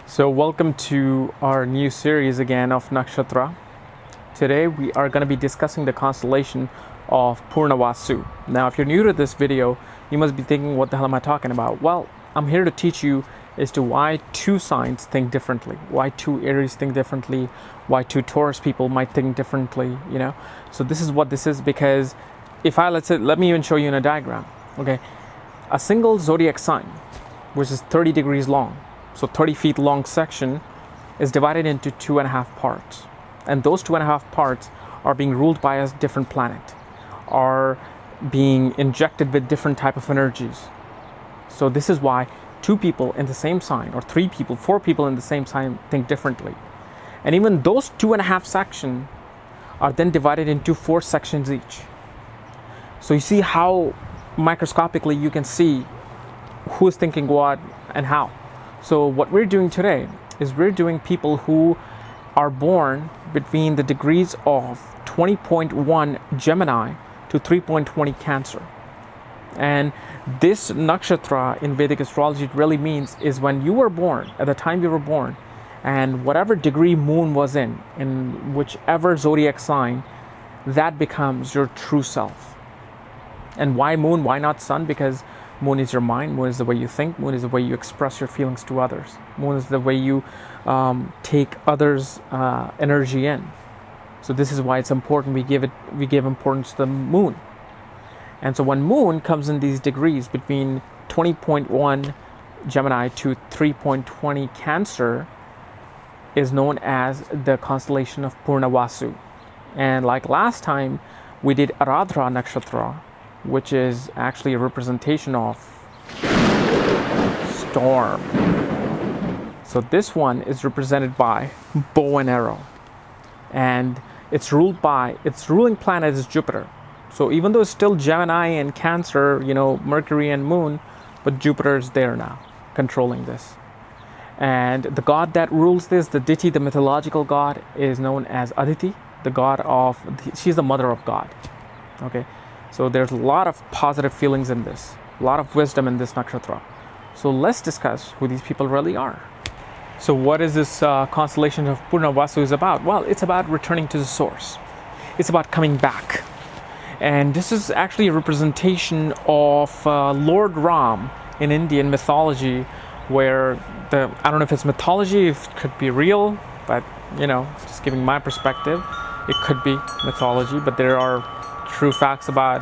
So welcome to our new series again of Nakshatra. Today we are going to be discussing the constellation of Punarvasu. Now if you're new to this video, you must be thinking, what the hell am I talking about? Well, I'm here to teach you as to why two signs think differently, why two Aries think differently, why two Taurus people might think differently, So this is what this is, because let me even show you in a diagram. Okay, a single zodiac sign, which is 30 degrees long, so 30 feet long section, is divided into 2.5 parts. And those 2.5 parts are being ruled by a different planet, are being injected with different type of energies. So this is why two people in the same sign, or 3 people, 4 people in the same sign think differently. And even those 2.5 sections are then divided into 4 sections each. So you see how microscopically you can see who is thinking what and how. So what we're doing today is we're doing people who are born between the degrees of 20.1 Gemini to 3.20 Cancer. And this nakshatra in Vedic astrology really means is when you were born, at the time you were born, and whatever degree moon was in whichever zodiac sign, that becomes your true self. And why moon? Why not sun? Because moon is your mind, moon is the way you think, moon is the way you express your feelings to others, moon is the way you take others' energy in. So this is why it's important we give importance to the moon. And so when moon comes in these degrees between 20.1 Gemini to 3.20 Cancer, is known as the constellation of Punarvasu. And like last time, we did Aradhra Nakshatra, which is actually a representation of storm. So this one is represented by bow and arrow, and its ruling planet is Jupiter. So even though it's still Gemini and Cancer, Mercury and Moon, but Jupiter is there now, controlling this. And the god that rules this, the deity, the mythological god, is known as Aditi, she's the mother of God. Okay. So there's a lot of positive feelings in this, a lot of wisdom in this nakshatra. So let's discuss who these people really are. So what is this constellation of Punarvasu is about? Well, it's about returning to the source. It's about coming back. And this is actually a representation of Lord Ram in Indian mythology, where I don't know if it's mythology, if it could be real, but just giving my perspective, it could be mythology, but there are true facts about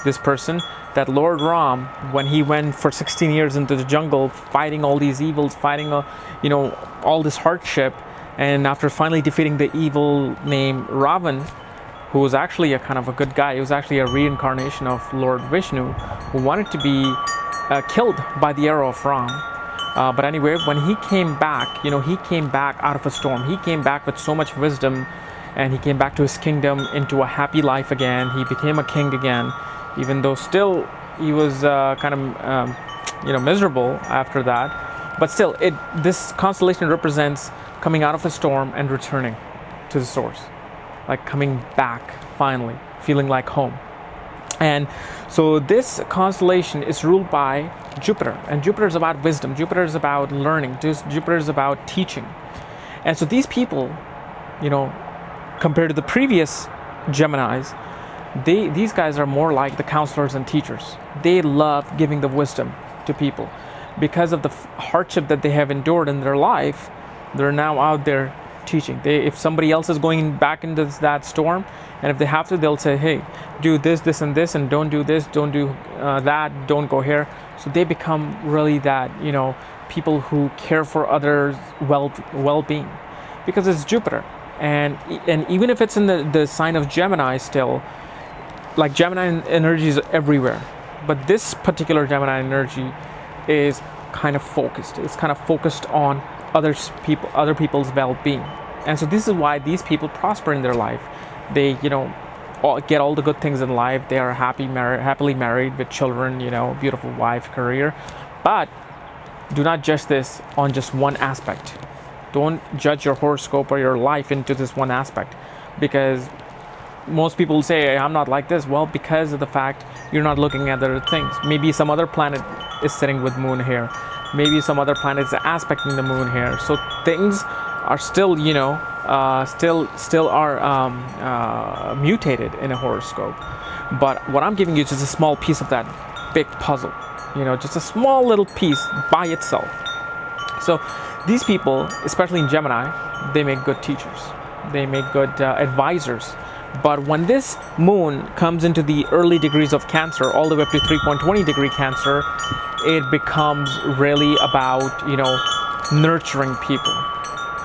this person, that Lord Ram, when he went for 16 years into the jungle, fighting all these evils, fighting all this hardship, and after finally defeating the evil named Ravan, who was actually a kind of a good guy, he was actually a reincarnation of Lord Vishnu, who wanted to be killed by the arrow of Ram. But anyway, when he came back, he came back out of a storm. He came back with so much wisdom, and he came back to his kingdom into a happy life again. He became a king again, even though still he was miserable after that. But still, this constellation represents coming out of a storm and returning to the source, like coming back finally, feeling like home. And so this constellation is ruled by Jupiter, and Jupiter is about wisdom. Jupiter is about learning. Jupiter is about teaching. And so these people, compared to the previous Geminis, these guys are more like the counselors and teachers. They love giving the wisdom to people. Because of the hardship that they have endured in their life, they're now out there teaching. If somebody else is going back into that storm, and if they have to, they'll say, hey, do this, this, and this, and don't do this, don't do that, don't go here. So they become really that, people who care for others' well-being, because it's Jupiter. And even if it's in the sign of Gemini still, like Gemini energy is everywhere. But this particular Gemini energy is kind of focused. It's kind of focused on other people's well-being. And so this is why these people prosper in their life. They, get all the good things in life. They are happily married with children, beautiful wife, career. But do not judge this on just one aspect. Don't judge your horoscope or your life into this one aspect, because most people say, I'm not like this. Well, because of the fact you're not looking at other things. Maybe some other planet is sitting with moon here. maybe some other planets aspecting the moon here. So things are still, still are mutated in a horoscope. But what I'm giving you is just a small piece of that big puzzle, just a small little piece by itself. So these people, especially in Gemini, they make good teachers. They make good advisors. But when this moon comes into the early degrees of Cancer, all the way up to 3.20 degree Cancer, it becomes really about, nurturing people.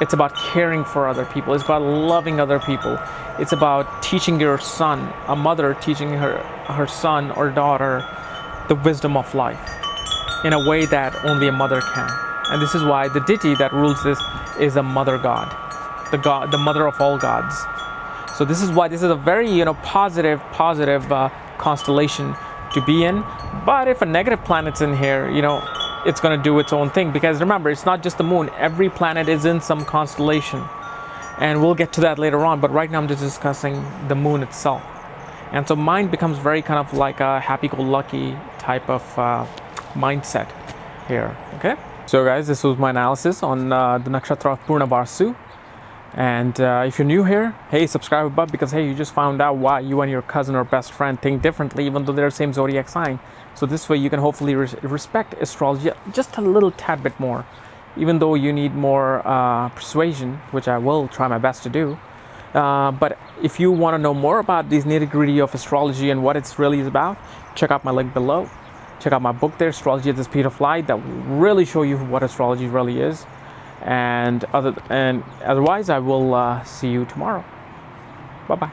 It's about caring for other people. It's about loving other people. It's about teaching your son, a mother teaching her son or daughter the wisdom of life in a way that only a mother can. And this is why the deity that rules this is a mother god, the mother of all gods. So this is why this is a very positive constellation to be in. But if a negative planet's in here, it's going to do its own thing, because remember, it's not just the moon. Every planet is in some constellation, and we'll get to that later on. But right now I'm just discussing the moon itself. And so mine becomes very kind of like a happy-go-lucky type of mindset here. Okay, so guys, this was my analysis on the nakshatra of Punarvasu. And if you're new here, hey, subscribe above, because hey, you just found out why you and your cousin or best friend think differently, even though they're the same zodiac sign. So this way you can hopefully respect astrology just a little tad bit more, even though you need more persuasion, which I will try my best to do. But if you want to know more about these nitty-gritty of astrology and what it's really is about, check out my link below. Check out my book there, Astrology at the Speed of Light, that will really show you what astrology really is. And otherwise, I will see you tomorrow. Bye-bye.